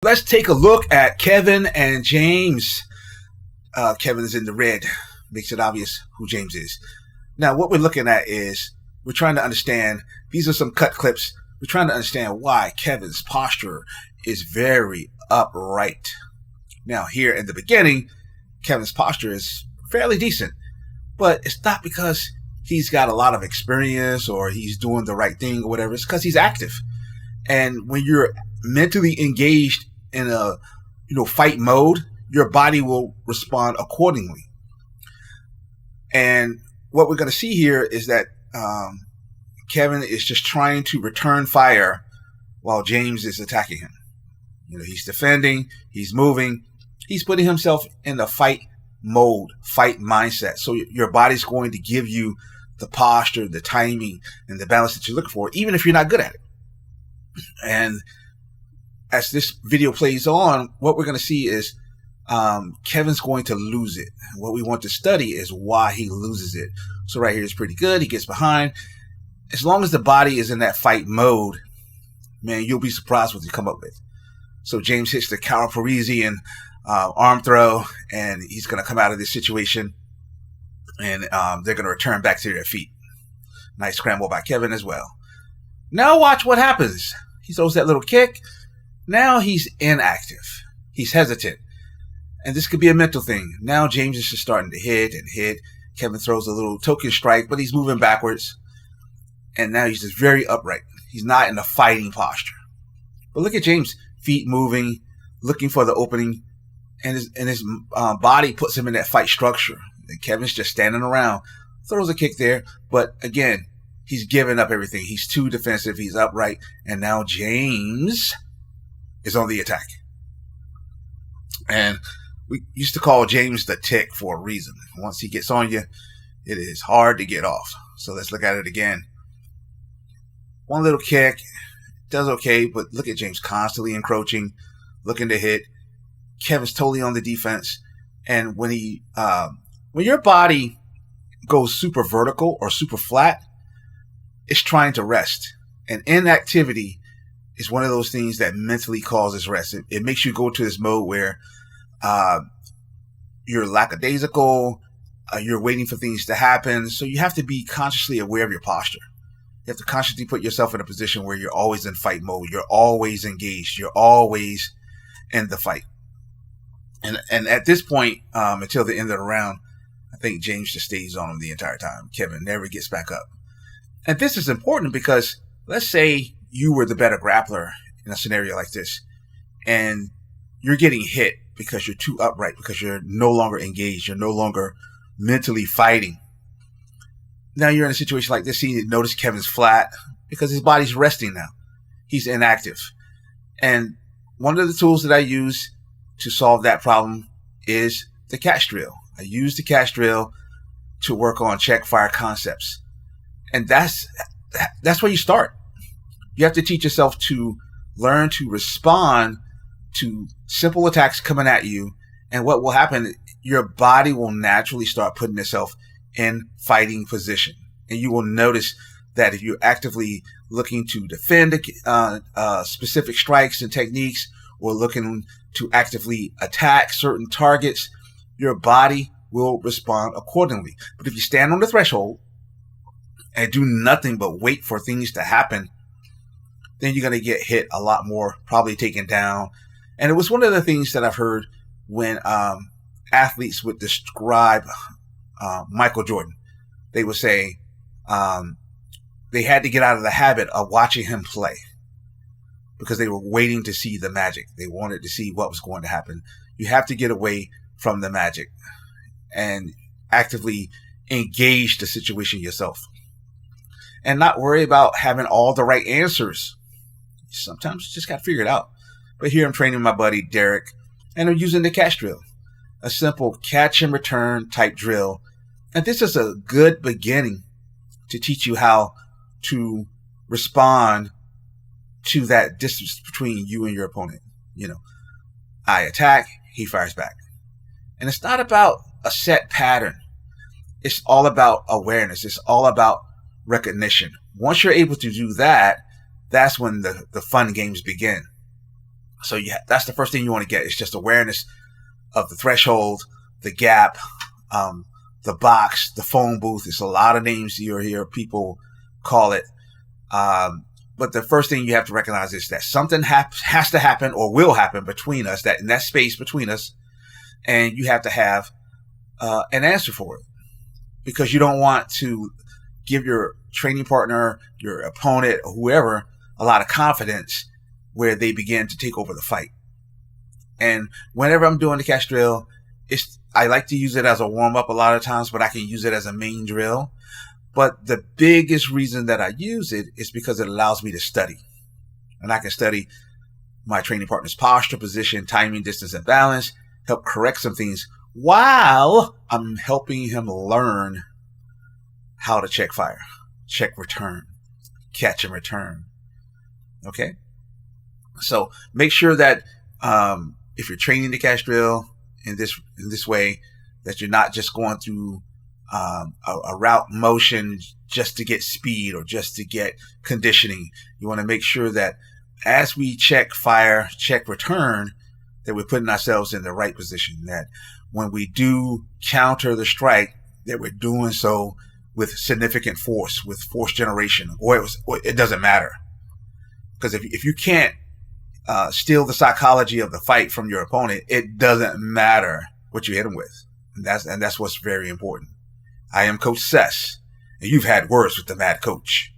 let's take a look at Kevin and James. Kevin is in the red. Makes it obvious who James is. Now, what we're looking at is we're trying to understand, these are some cut clips. We're trying to understand why Kevin's posture is very upright. Now, here in the beginning, Kevin's posture is fairly decent, but it's not because he's got a lot of experience or he's doing the right thing or whatever. It's because he's active. And when you're mentally engaged in a fight mode, your body will respond accordingly. And what we're going to see here is that Kevin is just trying to return fire while James is attacking him. He's defending, he's moving, he's putting himself in the fight mode, fight mindset. So your body's going to give you the posture, the timing, and the balance that you're looking for, even if you're not good at it. And as this video plays on, what we're going to see is Kevin's going to lose it. What we want to study is why he loses it. So right here is pretty good. He gets behind. As long as the body is in that fight mode, man, you'll be surprised what you come up with. So James hits the Karo Parisian arm throw, and he's going to come out of this situation, and they're going to return back to their feet. Nice scramble by Kevin as well. Now watch what happens. He throws that little kick. Now he's inactive. He's hesitant. And this could be a mental thing. Now James is just starting to hit and hit. Kevin throws a little token strike, but he's moving backwards. And now he's just very upright. He's not in a fighting posture. But look at James' feet moving, looking for the opening. And his body puts him in that fight structure. And Kevin's just standing around. Throws a kick there. But again, he's giving up everything. He's too defensive. He's upright. And now James is on the attack. And we used to call James the Tick for a reason. Once he gets on you, it is hard to get off. So let's look at it again. One little kick, does okay, but look at James constantly encroaching, looking to hit. Kevin's totally on the defense. And when your body goes super vertical or super flat, it's trying to rest. And inactivity is one of those things that mentally causes rest. It makes you go to this mode where you're lackadaisical, you're waiting for things to happen. So you have to be consciously aware of your posture. You have to consciously put yourself in a position where you're always in fight mode. You're always engaged. You're always in the fight. And at this point, until the end of the round, I think James just stays on him the entire time. Kevin never gets back up. And this is important because let's say you were the better grappler in a scenario like this, and you're getting hit because you're too upright, because you're no longer engaged. You're no longer mentally fighting. Now you're in a situation like this. You notice Kevin's flat because his body's resting now. He's inactive. And one of the tools that I use to solve that problem is the catch drill. I use the catch drill to work on check fire concepts. And that's where you start. You have to teach yourself to learn to respond to simple attacks coming at you. And what will happen, your body will naturally start putting itself in fighting position. And you will notice that if you're actively looking to defend specific strikes and techniques, or looking to actively attack certain targets, your body will respond accordingly. But if you stand on the threshold and do nothing but wait for things to happen, then you're going to get hit a lot more, probably taken down. And it was one of the things that I've heard when athletes would describe Michael Jordan. They would say they had to get out of the habit of watching him play because they were waiting to see the magic. They wanted to see what was going to happen. You have to get away from the magic and actively engage the situation yourself and not worry about having all the right answers. Sometimes you just got to figure it out. But here I'm training my buddy Derek, and I'm using the catch drill, a simple catch and return type drill. And this is a good beginning to teach you how to respond to that distance between you and your opponent. I attack, he fires back. And it's not about a set pattern. It's all about awareness. It's all about recognition. Once you're able to do that, that's when the fun games begin. So that's the first thing you want to get. It's just awareness of the threshold, the gap, the box, the phone booth. It's a lot of names you hear people call it. But the first thing you have to recognize is that something has to happen or will happen between us, that in that space between us, and you have to have an answer for it, because you don't want to give your training partner, your opponent, or whoever a lot of confidence where they begin to take over the fight. And whenever I'm doing the catch drill, I like to use it as a warm up a lot of times, but I can use it as a main drill. But the biggest reason that I use it is because it allows me to study. And I can study my training partner's posture, position, timing, distance, and balance, help correct some things while I'm helping him learn how to check fire, check return, catch and return. Okay? So make sure that if you're training the catch drill in this way, that you're not just going through a route motion just to get speed or just to get conditioning. You want to make sure that as we check fire, check return, that we're putting ourselves in the right position, that when we do counter the strike, that we're doing so with significant force, with force generation, or it doesn't matter. Because if you can't steal the psychology of the fight from your opponent, it doesn't matter what you hit him with. And that's what's very important. I am Coach Sess, and you've had words with the Mad Coach.